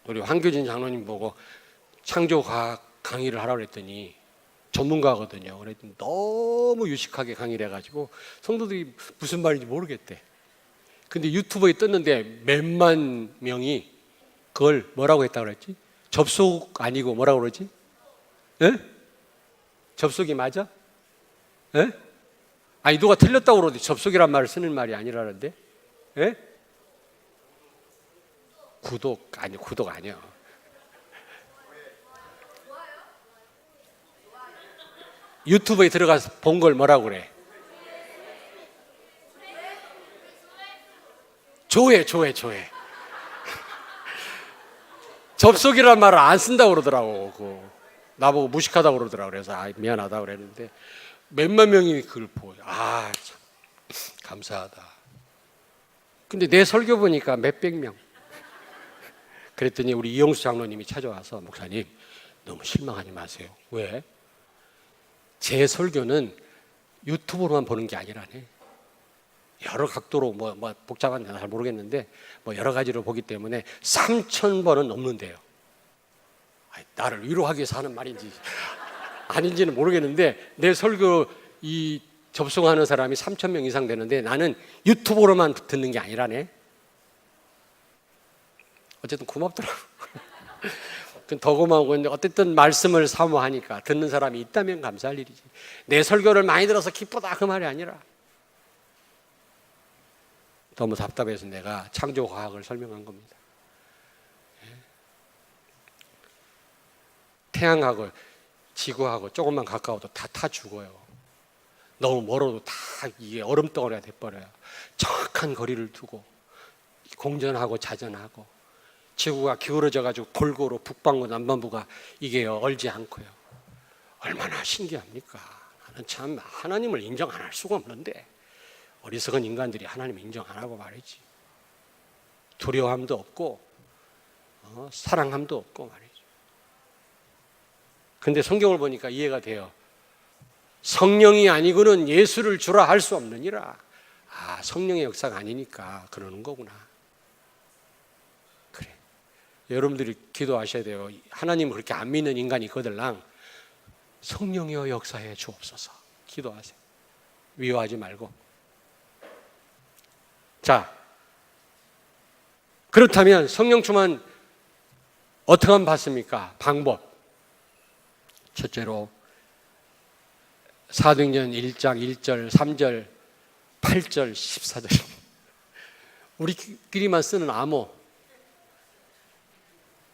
[SPEAKER 1] 우리 황교진 장로님 보고 창조과학 강의를 하라고 그랬더니 전문가거든요. 그랬더니 너무 유식하게 강의를 해가지고 성도들이 무슨 말인지 모르겠대. 근데 유튜브에 떴는데 몇만 명이 그걸 뭐라고 했다고 그랬지? 접속 아니고 뭐라고 그러지? 예? 접속이 맞아? 예? 아니 누가 틀렸다고 그러는데 접속이란 말을 쓰는 말이 아니라는데? 예? 구독 아니요. 유튜브에 들어가서 본 걸 뭐라고 그래? 조회. 접속이란 말을 안 쓴다고 그러더라고. 나보고 무식하다고 그러더라고. 그래서 미안하다고 그랬는데 몇만 명이 그걸 보고, 아, 참 감사하다. 근데 내 설교 보니까 몇백 명. 그랬더니 우리 이영수 장로님이 찾아와서, 목사님 너무 실망하지 마세요. 왜? 제 설교는 유튜브로만 보는 게 아니라네. 여러 각도로 뭐 복잡한 잘 모르겠는데 뭐 여러 가지로 보기 때문에 3,000번은 넘는데요. 나를 위로하기 위해서 하는 말인지 아닌지는 모르겠는데, 내 설교 이 접속하는 사람이 3,000명 이상 되는데 나는 유튜브로만 듣는 게 아니라네. 어쨌든 고맙더라고. 더 고마운 건 어쨌든 말씀을 사모하니까 듣는 사람이 있다면 감사할 일이지. 내 설교를 많이 들어서 기쁘다 그 말이 아니라, 너무 답답해서 내가 창조과학을 설명한 겁니다. 태양하고 지구하고 조금만 가까워도 다 타 죽어요. 너무 멀어도 다 이게 얼음덩어리가 돼버려요. 정확한 거리를 두고 공전하고 자전하고, 지구가 기울어져 가지고 골고루 북반구 남반구가 이게 얼지 않고요. 얼마나 신기합니까? 나는 참 하나님을 인정 안 할 수가 없는데, 어리석은 인간들이 하나님 인정 안 하고 말이지. 두려움도 없고 사랑함도 없고 말이죠. 근데 성경을 보니까 이해가 돼요. 성령이 아니고는 예수를 주라 할 수 없느니라. 아, 성령의 역사가 아니니까 그러는 거구나. 그래, 여러분들이 기도하셔야 돼요. 하나님을 그렇게 안 믿는 인간이 있거들랑 성령이여 역사해 주옵소서 기도하세요. 위로하지 말고. 자, 그렇다면 성령 충만 어떻게 하면 받습니까? 방법. 첫째로 사도행전 1장 1절, 3절, 8절, 14절. 우리끼리만 쓰는 암호.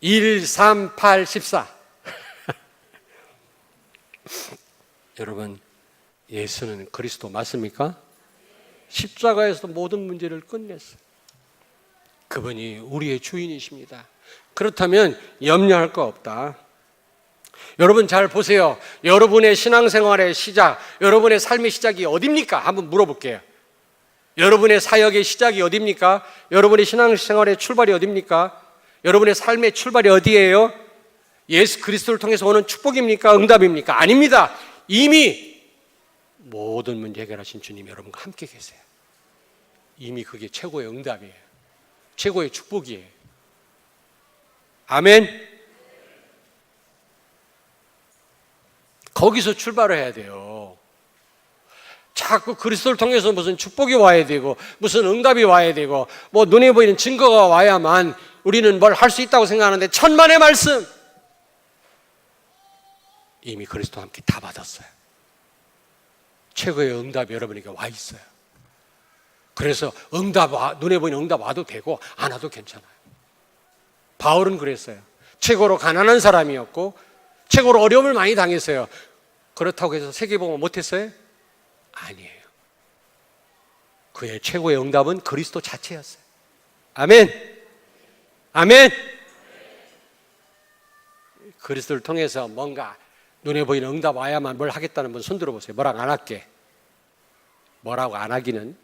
[SPEAKER 1] 1, 3, 8, 14. 여러분, 예수는 그리스도 맞습니까? 십자가에서 모든 문제를 끝냈어요. 그분이 우리의 주인이십니다. 그렇다면 염려할 거 없다. 여러분 잘 보세요. 여러분의 신앙생활의 시작, 여러분의 삶의 시작이 어디입니까? 한번 물어볼게요. 여러분의 사역의 시작이 어디입니까? 여러분의 신앙생활의 출발이 어디입니까? 여러분의 삶의 출발이 어디예요? 예수 그리스도를 통해서 오는 축복입니까? 응답입니까? 아닙니다. 이미 모든 문제 해결하신 주님이 여러분과 함께 계세요. 이미 그게 최고의 응답이에요. 최고의 축복이에요. 아멘. 거기서 출발을 해야 돼요. 자꾸 그리스도를 통해서 무슨 축복이 와야 되고 무슨 응답이 와야 되고 뭐 눈에 보이는 증거가 와야만 우리는 뭘 할 수 있다고 생각하는데, 천만의 말씀 이미 그리스도와 함께 다 받았어요. 최고의 응답이 여러분에게 와 있어요. 그래서 눈에 보이는 응답 와도 되고 안 와도 괜찮아요. 바울은 그랬어요. 최고로 가난한 사람이었고 최고로 어려움을 많이 당했어요. 그렇다고 해서 세계복음을 못했어요? 아니에요. 그의 최고의 응답은 그리스도 자체였어요. 아멘. 아멘. 그리스도를 통해서 뭔가 눈에 보이는 응답 와야만 뭘 하겠다는 분 손 들어보세요. 뭐라고 안 할게. 뭐라고 안 하기는.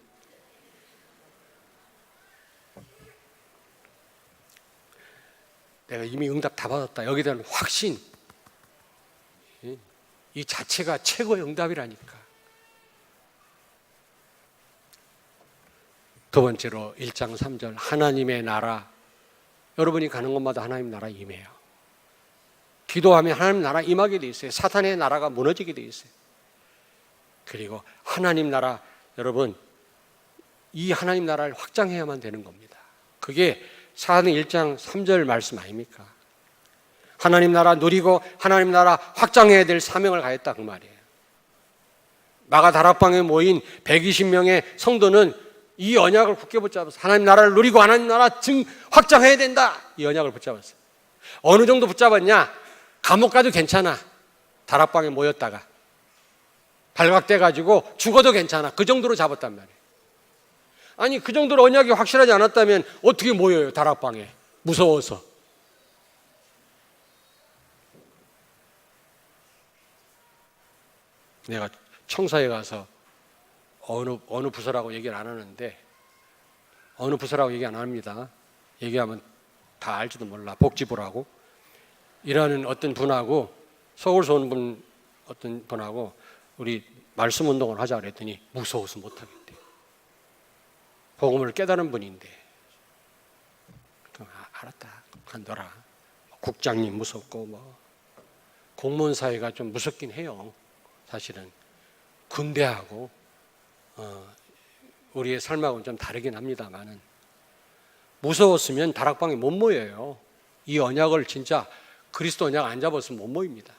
[SPEAKER 1] 내가 이미 응답 다 받았다. 여기에 대한 확신, 이 자체가 최고의 응답이라니까. 두 번째로 1장 3절 하나님의 나라. 여러분이 가는 곳마다 하나님 나라 임해요. 기도하면 하나님 나라 임하게 돼 있어요. 사탄의 나라가 무너지게 돼 있어요. 그리고 하나님 나라, 여러분 이 하나님 나라를 확장해야만 되는 겁니다. 그게 사도행 1장 3절 말씀 아닙니까? 하나님 나라 누리고 하나님 나라 확장해야 될 사명을 가했다 그 말이에요. 마가 다락방에 모인 120명의 성도는 이 언약을 굳게 붙잡아서 하나님 나라를 누리고 하나님 나라 확장해야 된다, 이 언약을 붙잡았어요. 어느 정도 붙잡았냐? 감옥 가도 괜찮아. 다락방에 모였다가 발각돼 가지고 죽어도 괜찮아. 그 정도로 잡았단 말이에요. 아니 그 정도로 언약이 확실하지 않았다면 어떻게 모여요? 다락방에 무서워서. 내가 청사에 가서 어느 부서라고 얘기를 안 하는데, 어느 부서라고 얘기 안 합니다. 얘기하면 다 알지도 몰라. 복지부라고. 일하는 어떤 분하고, 서울서 온 분, 어떤 분하고 우리 말씀 운동을 하자 그랬더니 무서워서 못하겠대. 복음을 깨달은 분인데. 그럼 알았다. 간더라. 국장님 무섭고 뭐 공무원 사회가 좀 무섭긴 해요. 사실은 군대하고 우리의 삶하고는 좀 다르긴 합니다만은, 무서웠으면 다락방에 못 모여요. 이 언약을 진짜 그리스도 언약 안 잡았으면 못 모입니다.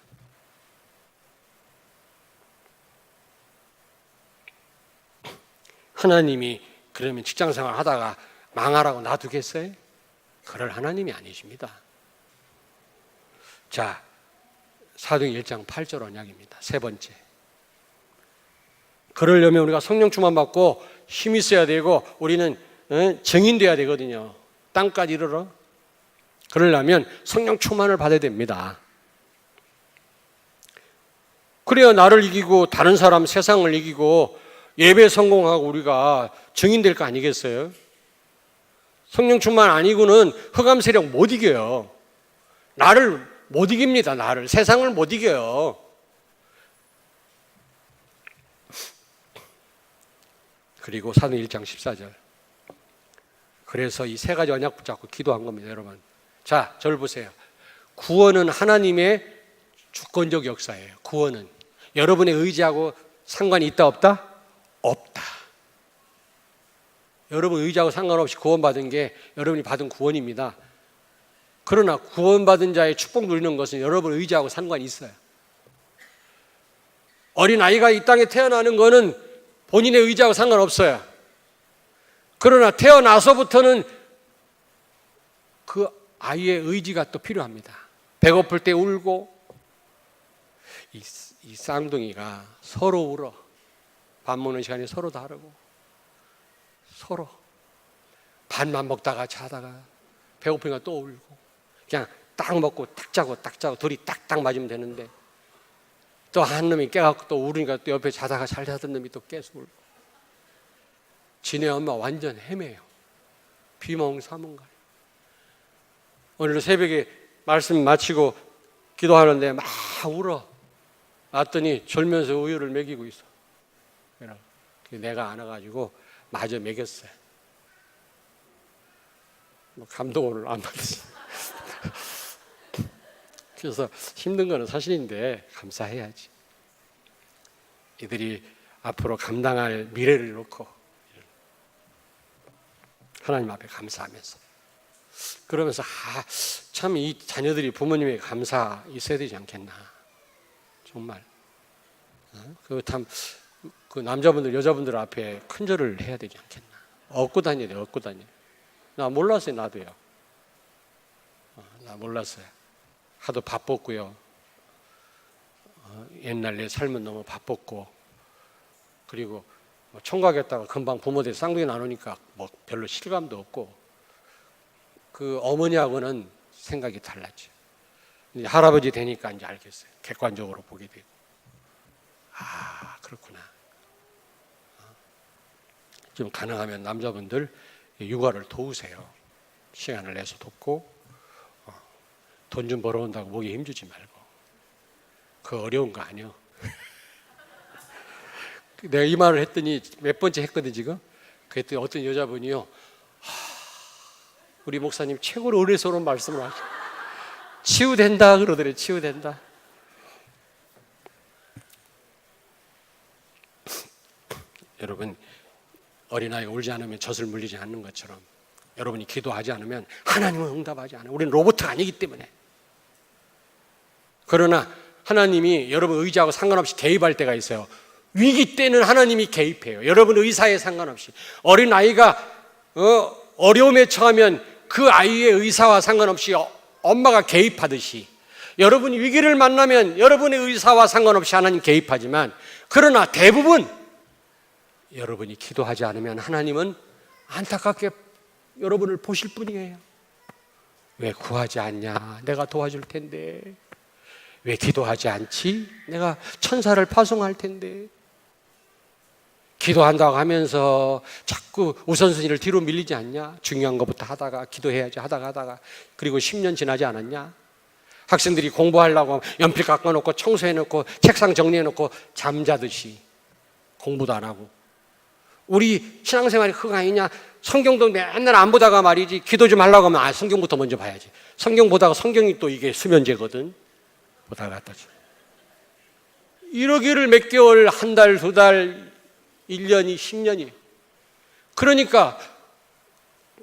[SPEAKER 1] 하나님이 그러면 직장생활 하다가 망하라고 놔두겠어요? 그럴 하나님이 아니십니다. 자, 사도행전 1장 8절 언약입니다. 세 번째. 그러려면 우리가 성령 충만 받고 힘이 있어야 되고 우리는 증인돼야 되거든요. 땅까지 이르러. 그러려면 성령 충만을 받아야 됩니다. 그래야 나를 이기고 다른 사람, 세상을 이기고 예배 성공하고 우리가 증인될 거 아니겠어요? 성령 충만 아니고는 흑암 세력 못 이겨요. 나를 못 이깁니다. 나를. 세상을 못 이겨요. 그리고 사도행전 1장 14절. 그래서 이 세 가지 언약 붙잡고 기도한 겁니다, 여러분. 자, 저를 보세요. 구원은 하나님의 주권적 역사예요. 구원은 여러분의 의지하고 상관이 있다 없다? 없다. 여러분 의지하고 상관없이 구원받은 게 여러분이 받은 구원입니다. 그러나 구원받은 자의 축복 누리는 것은 여러분 의지하고 상관이 있어요. 어린아이가 이 땅에 태어나는 것은 본인의 의지하고 상관없어요. 그러나 태어나서부터는 그 아이의 의지가 또 필요합니다. 배고플 때 울고, 이 쌍둥이가 서로 울어. 밥 먹는 시간이 서로 다르고, 서로 밥만 먹다가 자다가 배고프니까 또 울고, 그냥 딱 먹고 딱 자고 딱 자고 둘이 딱딱 맞으면 되는데, 또 한 놈이 깨갖고 또 울으니까 또 옆에 자다가 잘 자던 놈이 또 계속 울고. 지네 엄마 완전 헤매요. 비몽사몽간. 오늘 새벽에 말씀 마치고 기도하는데 막 울어. 왔더니 졸면서 우유를 먹이고 있어. 내가 안아가지고 마저 먹였어요. 감동을 안 받았어요. 그래서 힘든 거는 사실인데 감사해야지. 이들이 앞으로 감당할 미래를 놓고 하나님 앞에 감사하면서, 그러면서 참 이 자녀들이 부모님에게 감사 있어야 되지 않겠나. 정말 그 남자분들 여자분들 앞에 큰절을 해야 되지 않겠나. 얻고 다녀야 돼. 얻고 다녀. 나 몰랐어요. 나도요. 나 몰랐어요. 하도 바빴고요. 옛날 내 삶은 너무 바빴고, 그리고 총각했다가 금방 부모들 쌍둥이 나누니까 뭐 별로 실감도 없고, 그 어머니하고는 생각이 달랐죠. 이제 할아버지 되니까 이제 알겠어요. 객관적으로 보게 되고, 아 그렇구나. 좀 가능하면 남자분들 육아를 도우세요. 시간을 내서 돕고, 돈 좀 벌어온다고 목에 힘주지 말고. 그거 어려운 거 아니요. 내가 이 말을 했더니 몇 번째 했거든 지금. 그랬더니 어떤 여자분이요, 우리 목사님 최고로 은혜스러운 말씀을 하셔. 치유된다 그러더래. 치유된다. 여러분, 어린아이가 울지 않으면 젖을 물리지 않는 것처럼 여러분이 기도하지 않으면 하나님은 응답하지 않아요. 우리는 로봇이 아니기 때문에. 그러나 하나님이 여러분 의지하고 상관없이 개입할 때가 있어요. 위기 때는 하나님이 개입해요. 여러분 의사에 상관없이. 어린아이가 어려움에 처하면 그 아이의 의사와 상관없이 엄마가 개입하듯이, 여러분이 위기를 만나면 여러분의 의사와 상관없이 하나님 개입하지만, 그러나 대부분 여러분이 기도하지 않으면 하나님은 안타깝게 여러분을 보실 뿐이에요. 왜 구하지 않냐? 내가 도와줄 텐데. 왜 기도하지 않지? 내가 천사를 파송할 텐데. 기도한다고 하면서 자꾸 우선순위를 뒤로 밀리지 않냐? 중요한 것부터 하다가 기도해야지 하다가 그리고 10년 지나지 않았냐? 학생들이 공부하려고 연필 깎아놓고 청소해놓고 책상 정리해놓고 잠자듯이 공부도 안 하고, 우리 신앙생활이 그거 아니냐? 성경도 맨날 안 보다가 말이지, 기도 좀 하려고 하면 성경부터 먼저 봐야지. 성경 보다가 성경이 또 이게 수면제거든. 보다가 갖다지. 이러기를 몇 개월, 한 달, 두 달, 1년이, 10년이. 그러니까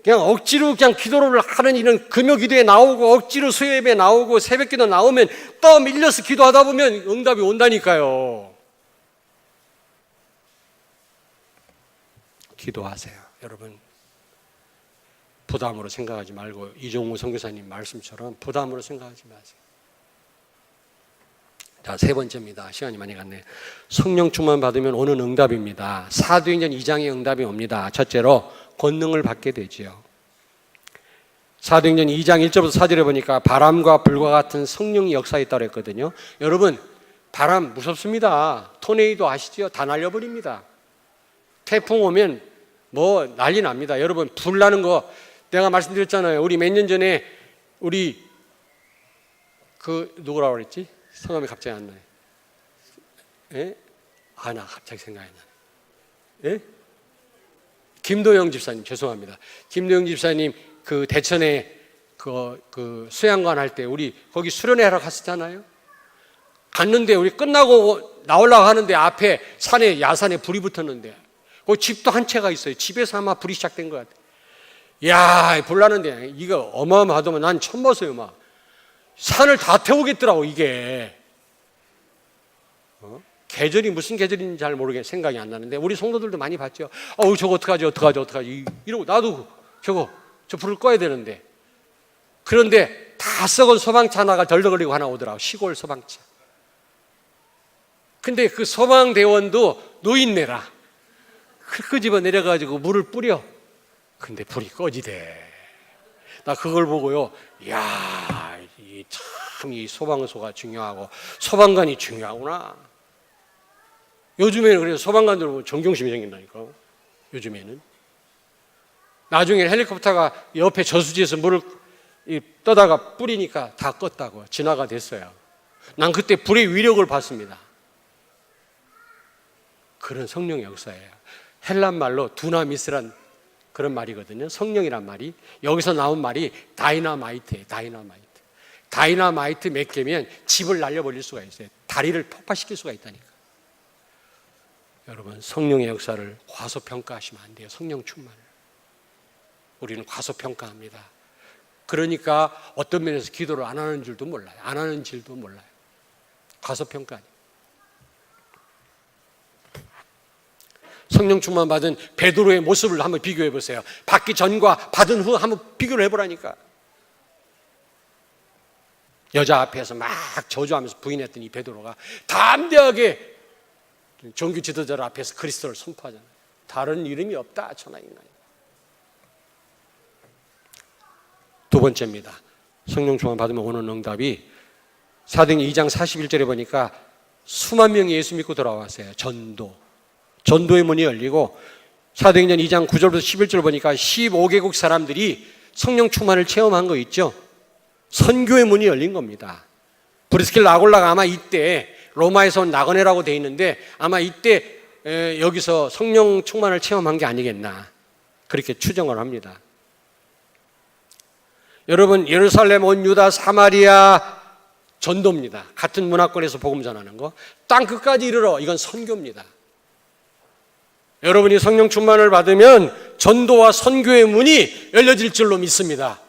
[SPEAKER 1] 그냥 억지로 그냥 기도를 하는 이런 금요 기도에 나오고 억지로 수요 예배에 나오고 새벽 기도 나오면 또 밀려서 기도하다 보면 응답이 온다니까요. 기도하세요, 여러분. 부담으로 생각하지 말고 이종우 선교사님 말씀처럼 부담으로 생각하지 마세요. 자, 세 번째입니다. 시간이 많이 갔네. 성령 충만 받으면 오는 응답입니다. 사도행전 2장의 응답이 옵니다. 첫째로 권능을 받게 되지요. 사도행전 2장 1절부터 4절에 보니까 바람과 불과 같은 성령의 역사에 있다고 했거든요. 여러분, 바람 무섭습니다. 토네이도 아시죠? 다 날려버립니다. 태풍 오면 뭐 난리 납니다. 여러분, 불 나는 거 내가 말씀드렸잖아요. 우리 몇 년 전에 우리 누구라고 그랬지? 성함이 갑자기 안 나요. 예? 나 갑자기 생각이 안 나네. 예? 김도영 집사님, 죄송합니다. 김도영 집사님 그 대천에 그 수양관 할 때 우리 거기 수련회 하러 갔었잖아요. 갔는데 우리 끝나고 나오려고 하는데 앞에 야산에 불이 붙었는데 그 집도 한 채가 있어요. 집에서 아마 불이 시작된 것 같아요. 이야, 불 나는데 이거 어마어마하더만 난 처음 봤어요. 막 산을 다 태우겠더라고 이게. 계절이 무슨 계절인지 잘 모르겠, 생각이 안 나는데 우리 성도들도 많이 봤죠. 저거 어떡하지 이러고 나도 저 불을 꺼야 되는데, 그런데 다 썩은 소방차 하나가 덜덜거리고 하나 오더라고. 시골 소방차. 근데 그 소방대원도 노인네라. 그 집어 내려가지고 물을 뿌려. 근데 불이 꺼지대. 나 그걸 보고요, 이야, 참 이 소방서가 중요하고 소방관이 중요하구나. 요즘에는 그래서 소방관들 보면 존경심이 생긴다니까. 요즘에는 나중에 헬리콥터가 옆에 저수지에서 물을 떠다가 뿌리니까 다 껐다고 진화가 됐어요. 난 그때 불의 위력을 봤습니다. 그런 성령의 역사예요. 헬란 말로 두나미스란 그런 말이거든요. 성령이란 말이 여기서 나온 말이 다이나마이트예요. 다이나마이트 몇 개면 집을 날려버릴 수가 있어요. 다리를 폭파시킬 수가 있다니까. 여러분, 성령의 역사를 과소평가하시면 안 돼요. 성령 충만을 우리는 과소평가합니다. 그러니까 어떤 면에서 기도를 안 하는 줄도 몰라요. 과소평가 아니에요. 성령 충만 받은 베드로의 모습을 한번 비교해 보세요. 받기 전과 받은 후 한번 비교를 해보라니까. 여자 앞에서 막 저주하면서 부인했던 이 베드로가 담대하게 종교 지도자들 앞에서 그리스도를 선포하잖아요. 다른 이름이 없다, 천하인간이. 두 번째입니다. 성령 충만 받으면 오는 응답이 사도행전 2장 41절에 보니까 수만 명이 예수 믿고 돌아왔어요. 전도의 문이 열리고, 사도행전 2장 9절부터 11절 보니까 15개국 사람들이 성령 충만을 체험한 거 있죠. 선교의 문이 열린 겁니다. 브리스길라 아골라가 아마 이때 로마에서 온 나그네라고 돼 있는데 아마 이때 여기서 성령 충만을 체험한 게 아니겠나, 그렇게 추정을 합니다. 여러분, 예루살렘, 온 유다, 사마리아 전도입니다. 같은 문화권에서 복음 전하는 거. 땅 끝까지 이르러, 이건 선교입니다. 여러분이 성령 충만을 받으면 전도와 선교의 문이 열려질 줄로 믿습니다.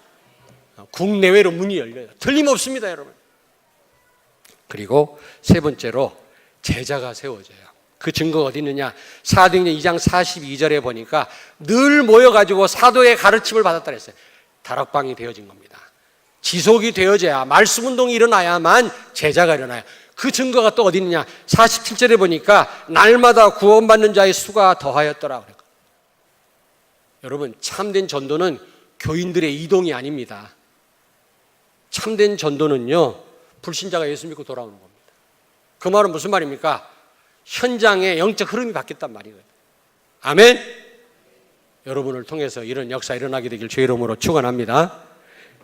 [SPEAKER 1] 국내외로 문이 열려요. 틀림없습니다, 여러분. 그리고 세 번째로 제자가 세워져요. 그 증거가 어디 있느냐? 사도행전 2장 42절에 보니까 늘 모여가지고 사도의 가르침을 받았다 그랬어요. 다락방이 되어진 겁니다. 지속이 되어져야, 말씀 운동이 일어나야만 제자가 일어나요. 그 증거가 또 어디 있느냐? 47절에 보니까 날마다 구원받는 자의 수가 더하였더라 그랬거든요. 여러분, 참된 전도는 교인들의 이동이 아닙니다. 참된 전도는요, 불신자가 예수 믿고 돌아오는 겁니다. 그 말은 무슨 말입니까? 현장에 영적 흐름이 바뀌었단 말이거든요. 아멘. 여러분을 통해서 이런 역사 일어나게 되길 주의 이름으로 축원합니다.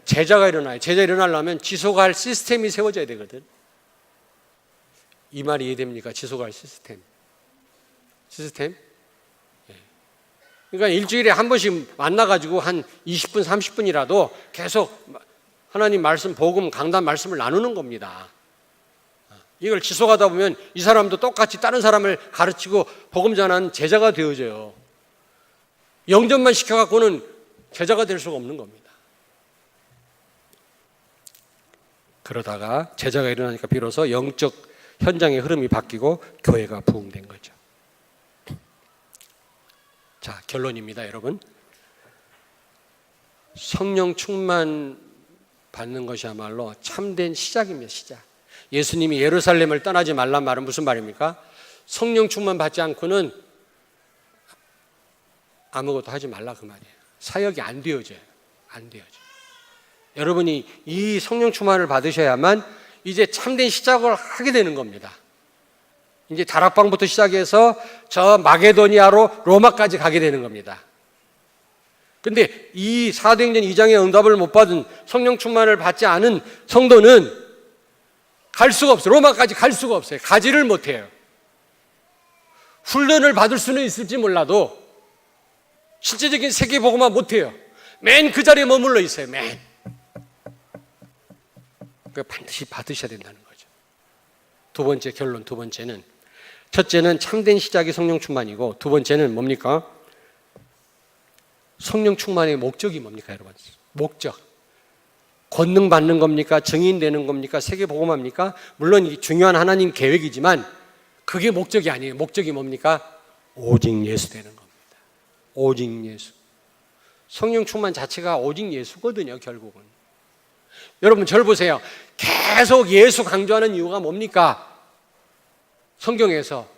[SPEAKER 1] 제자가 일어나요. 제자 일어나려면 지속할 시스템이 세워져야 되거든. 이 말이 이해됩니까? 지속할 시스템. 그러니까 일주일에 한 번씩 만나가지고 한 20분, 30분이라도 계속 하나님 말씀, 복음, 강단 말씀을 나누는 겁니다. 이걸 지속하다 보면 이 사람도 똑같이 다른 사람을 가르치고 복음 전하는 제자가 되어져요. 영접만 시켜갖고는 제자가 될 수가 없는 겁니다. 그러다가 제자가 일어나니까 비로소 영적 현장의 흐름이 바뀌고 교회가 부흥된 거죠. 자, 결론입니다, 여러분. 성령 충만 받는 것이야말로 참된 시작입니다, 시작. 예수님이 예루살렘을 떠나지 말란 말은 무슨 말입니까? 성령 충만 받지 않고는 아무것도 하지 말라 그 말이에요. 사역이 안 되어져요. 여러분이 이 성령 충만을 받으셔야만 이제 참된 시작을 하게 되는 겁니다. 이제 다락방부터 시작해서 저 마게도니아로 로마까지 가게 되는 겁니다. 근데 이 사도행전 2장의 응답을 못 받은 성령 충만을 받지 않은 성도는 갈 수가 없어요. 로마까지 갈 수가 없어요. 가지를 못해요. 훈련을 받을 수는 있을지 몰라도 실제적인 세계복음화 못해요. 맨 그 자리에 머물러 있어요. 맨. 그러니까 반드시 받으셔야 된다는 거죠. 두 번째 결론, 두 번째는, 첫째는 참된 시작이 성령 충만이고, 두 번째는 뭡니까? 성령 충만의 목적이 뭡니까, 여러분? 목적. 권능 받는 겁니까? 증인되는 겁니까? 세계복음화입니까? 물론 이 중요한 하나님 계획이지만 그게 목적이 아니에요. 목적이 뭡니까? 오직 예수 되는 겁니다. 오직 예수. 성령 충만 자체가 오직 예수거든요, 결국은. 여러분 저를 보세요. 계속 예수 강조하는 이유가 뭡니까? 성경에서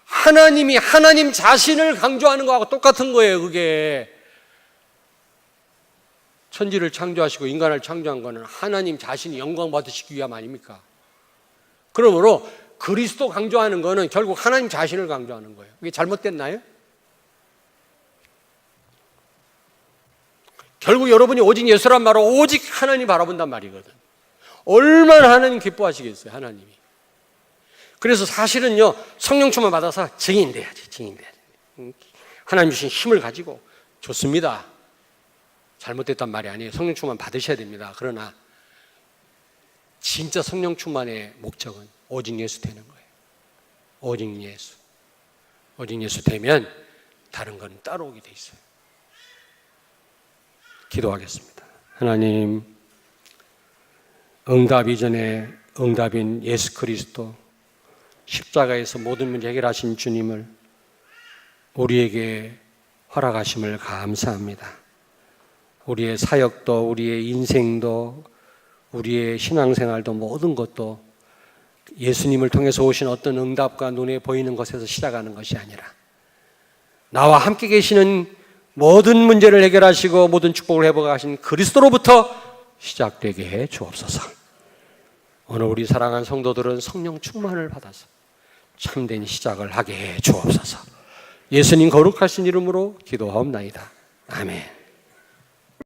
[SPEAKER 1] 하나님이 하나님 자신을 강조하는 거하고 똑같은 거예요. 그게 천지를 창조하시고 인간을 창조한 것은 하나님 자신이 영광 받으시기 위함 아닙니까? 그러므로 그리스도 강조하는 것은 결국 하나님 자신을 강조하는 거예요. 그게 잘못됐나요? 결국 여러분이 오직 예수란 말은 오직 하나님 바라본단 말이거든. 얼마나 하나님 기뻐하시겠어요, 하나님이. 그래서 사실은요, 성령 충만 받아서 증인돼야지. 하나님 주신 힘을 가지고 좋습니다. 잘못됐단 말이 아니에요. 성령 충만 받으셔야 됩니다. 그러나 진짜 성령 충만의 목적은 오직 예수 되는 거예요. 오직 예수. 오직 예수 되면 다른 건 따라오게 돼 있어요. 기도하겠습니다. 하나님, 응답 이전에 응답인 예수 그리스도, 십자가에서 모든 문제 해결하신 주님을 우리에게 허락하심을 감사합니다. 우리의 사역도, 우리의 인생도, 우리의 신앙생활도, 모든 것도 예수님을 통해서 오신 어떤 응답과 눈에 보이는 것에서 시작하는 것이 아니라 나와 함께 계시는 모든 문제를 해결하시고 모든 축복을 회복하신 그리스도로부터 시작되게 해 주옵소서. 오늘 우리 사랑하는 성도들은 성령 충만을 받아서 참된 시작을 하게 해 주옵소서. 예수님 거룩하신 이름으로 기도하옵나이다. 아멘.